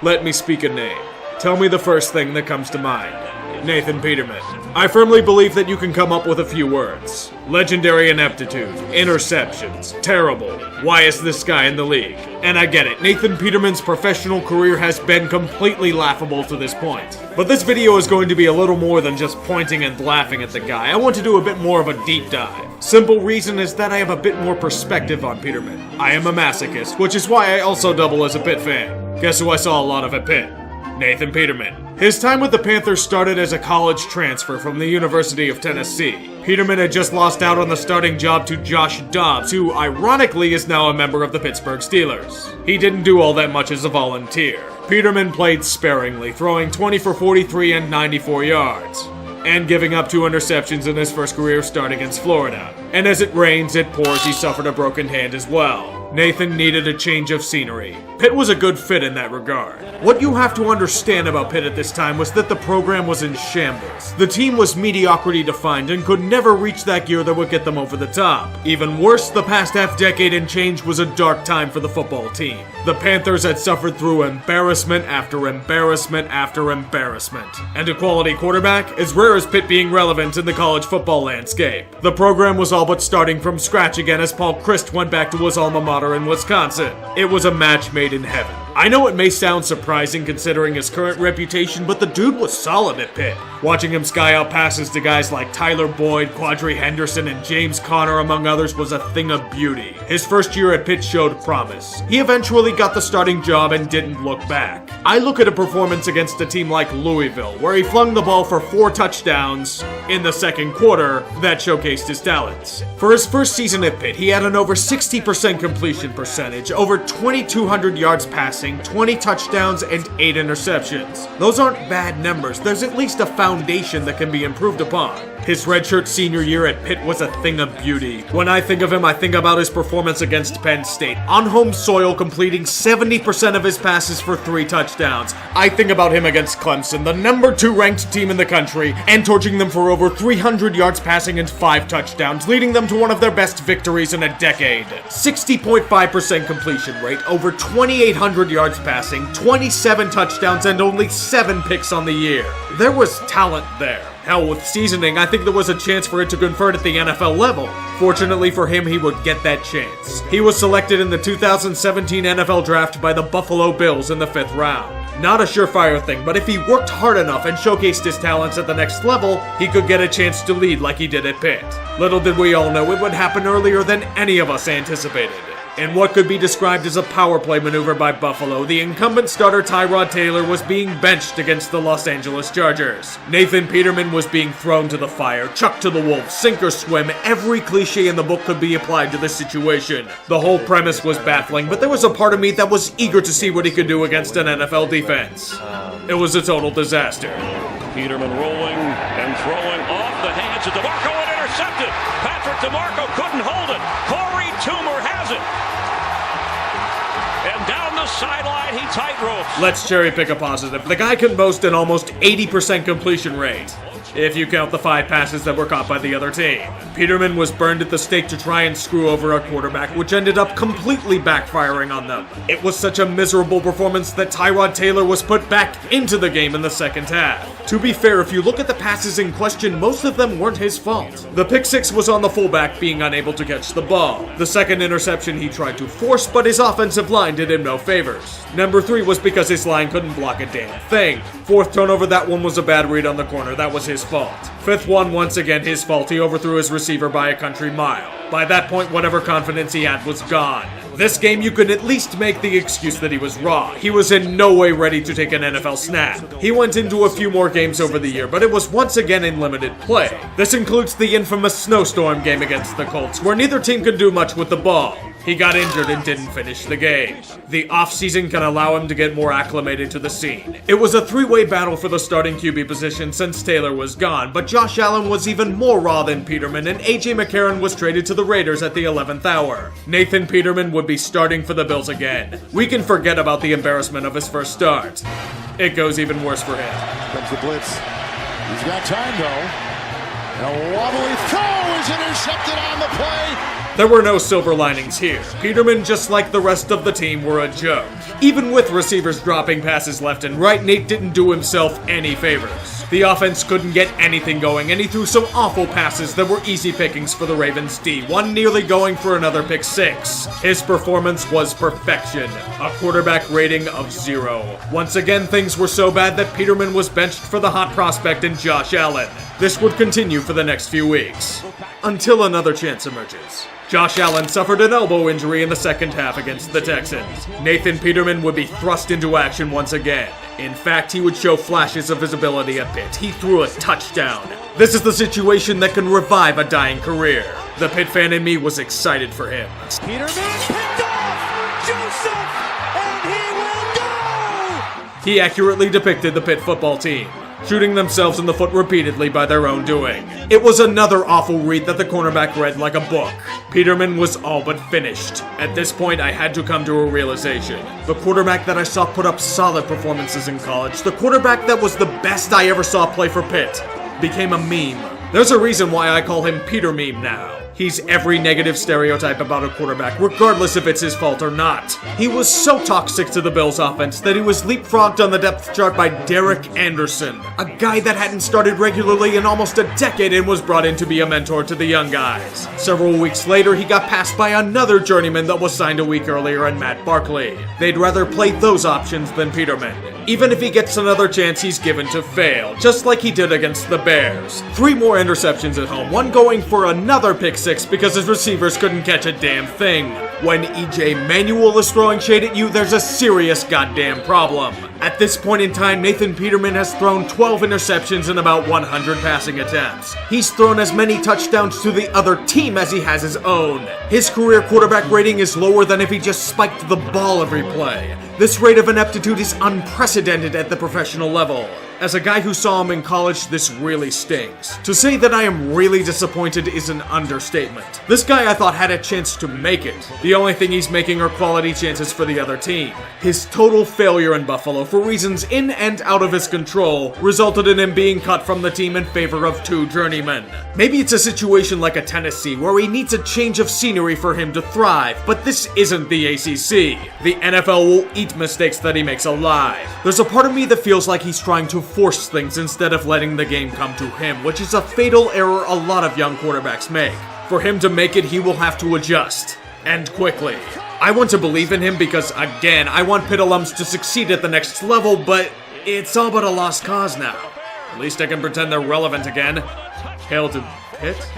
Let me speak a name. Tell me the first thing that comes to mind. Nathan Peterman. I firmly believe that you can come up with a few words. Legendary ineptitude, interceptions, terrible, why is this guy in the league? And I get it, Nathan Peterman's professional career has been completely laughable to this point. But this video is going to be a little more than just pointing and laughing at the guy. I want to do a bit more of a deep dive. Simple reason is that I have a bit more perspective on Peterman. I am a masochist, which is why I also double as a Pitt fan. Guess who I saw a lot of at Pitt? Nathan Peterman. His time with the Panthers started as a college transfer from the University of Tennessee. Peterman had just lost out on the starting job to Josh Dobbs, who ironically is now a member of the Pittsburgh Steelers. He didn't do all that much as a volunteer. Peterman played sparingly, throwing 20 for 43 and 94 yards, and giving up 2 interceptions in his first career start against Florida. And as it rains, it pours, he suffered a broken hand as well. Nathan needed a change of scenery. Pitt was a good fit in that regard. What you have to understand about Pitt at this time was that the program was in shambles. The team was mediocrity defined and could never reach that gear that would get them over the top. Even worse, the past half-decade and change was a dark time for the football team. The Panthers had suffered through embarrassment after embarrassment after embarrassment. And a quality quarterback, as rare as Pitt being relevant in the college football landscape. The program was all but starting from scratch again as Paul Chryst went back to his alma mater in Wisconsin. It was a match made in heaven. I know it may sound surprising considering his current reputation, but the dude was solid at Pitt. Watching him sky out passes to guys like Tyler Boyd, Quadri Henderson, and James Conner, among others, was a thing of beauty. His first year at Pitt showed promise. He eventually got the starting job and didn't look back. I look at a performance against a team like Louisville, where he flung the ball for 4 touchdowns in the second quarter that showcased his talents. For his first season at Pitt, he had an over 60% completion percentage, over 2,200 yards passing, 20 touchdowns, and 8 interceptions. Those aren't bad numbers. There's at least a foundation that can be improved upon. His redshirt senior year at Pitt was a thing of beauty. When I think of him, I think about his performance against Penn State. On home soil, completing 70% of his passes for 3 touchdowns. I think about him against Clemson, the number 2 ranked team in the country, and torching them for over 300 yards passing and 5 touchdowns, leading them to one of their best victories in a decade. 60.5% completion rate, over 2,800 yards passing, 27 touchdowns, and only 7 picks on the year. There was talent there. Hell, with seasoning, I think there was a chance for it to convert at the NFL level. Fortunately for him, he would get that chance. He was selected in the 2017 NFL Draft by the Buffalo Bills in the 5th round. Not a surefire thing, but if he worked hard enough and showcased his talents at the next level, he could get a chance to lead like he did at Pitt. Little did we all know it would happen earlier than any of us anticipated. In what could be described as a power play maneuver by Buffalo, the incumbent starter Tyrod Taylor was being benched against the Los Angeles Chargers. Nathan Peterman was being thrown to the fire, chucked to the wolves, sink or swim. Every cliche in the book could be applied to this situation. The whole premise was baffling, but there was a part of me that was eager to see what he could do against an NFL defense. It was a total disaster. Peterman rolling and throwing off the hands of DeMarco and intercepted. Patrick DeMarco couldn't hold it. Corey Toomer has it. And down the sideline, he tightropes. Let's cherry pick a positive. The guy can boast an almost 80% completion rate, if you count the 5 passes that were caught by the other team. Peterman was burned at the stake to try and screw over a quarterback, which ended up completely backfiring on them. It was such a miserable performance that Tyrod Taylor was put back into the game in the second half. To be fair, if you look at the passes in question, most of them weren't his fault. The pick 6 was on the fullback being unable to catch the ball. The second interception he tried to force, but his offensive line did him no favors. Number 3 was because his line couldn't block a damn thing. 4th turnover, that one was a bad read on the corner. That was his fault. 5th one, once again his fault. He overthrew his receiver by a country mile. By that point, whatever confidence he had was gone. This game, you could at least make the excuse that he was raw. He was in no way ready to take an NFL snap. He went into a few more games over the year, but it was once again in limited play. This includes the infamous snowstorm game against the Colts, where neither team could do much with the ball. He got injured and didn't finish the game. The offseason can allow him to get more acclimated to the scene. It was a 3-way battle for the starting QB position since Taylor was gone, but Josh Allen was even more raw than Peterman, and A.J. McCarron was traded to the Raiders at the 11th hour. Nathan Peterman would be starting for the Bills again. We can forget about the embarrassment of his first start. It goes even worse for him. Comes the blitz. He's got time though. A wobbly throw is intercepted on the play. There were no silver linings here. Peterman, just like the rest of the team, were a joke. Even with receivers dropping passes left and right, Nate didn't do himself any favors. The offense couldn't get anything going, and he threw some awful passes that were easy pickings for the Ravens D, one nearly going for another pick six. His performance was perfection, a quarterback rating of 0. Once again, things were so bad that Peterman was benched for the hot prospect in Josh Allen. This would continue for the next few weeks, until another chance emerges. Josh Allen suffered an elbow injury in the second half against the Texans. Nathan Peterman would be thrust into action once again. In fact, he would show flashes of his ability a bit. He threw a touchdown. This is the situation that can revive a dying career. The Pitt fan in me was excited for him. Peterman picked off Joseph, and he will go! He accurately depicted the Pitt football team, shooting themselves in the foot repeatedly by their own doing. It was another awful read that the cornerback read like a book. Peterman was all but finished. At this point, I had to come to a realization. The quarterback that I saw put up solid performances in college, the quarterback that was the best I ever saw play for Pitt, became a meme. There's a reason why I call him Peter Meme now. He's every negative stereotype about a quarterback, regardless if it's his fault or not. He was so toxic to the Bills' offense that he was leapfrogged on the depth chart by Derek Anderson, a guy that hadn't started regularly in almost a decade and was brought in to be a mentor to the young guys. Several weeks later, he got passed by another journeyman that was signed a week earlier in Matt Barkley. They'd rather play those options than Peterman. Even if he gets another chance, he's given to fail, just like he did against the Bears. 3 more interceptions at home, one going for another pick 6 because his receivers couldn't catch a damn thing. When E.J. Manuel is throwing shade at you, there's a serious goddamn problem. At this point in time, Nathan Peterman has thrown 12 interceptions in about 100 passing attempts. He's thrown as many touchdowns to the other team as he has his own. His career quarterback rating is lower than if he just spiked the ball every play. This rate of ineptitude is unprecedented at the professional level. As a guy who saw him in college, this really stings. To say that I am really disappointed is an understatement. This guy I thought had a chance to make it. The only thing he's making are quality chances for the other team. His total failure in Buffalo, for reasons in and out of his control, resulted in him being cut from the team in favor of 2 journeymen. Maybe it's a situation like a Tennessee, where he needs a change of scenery for him to thrive, but this isn't the ACC. The NFL will eat mistakes that he makes alive. There's a part of me that feels like he's trying to force things instead of letting the game come to him, which is a fatal error a lot of young quarterbacks make. For him to make it, he will have to adjust, and quickly. I want to believe in him because, again, I want Pitt alums to succeed at the next level, but it's all but a lost cause now. At least I can pretend they're relevant again. Hail to Pitt?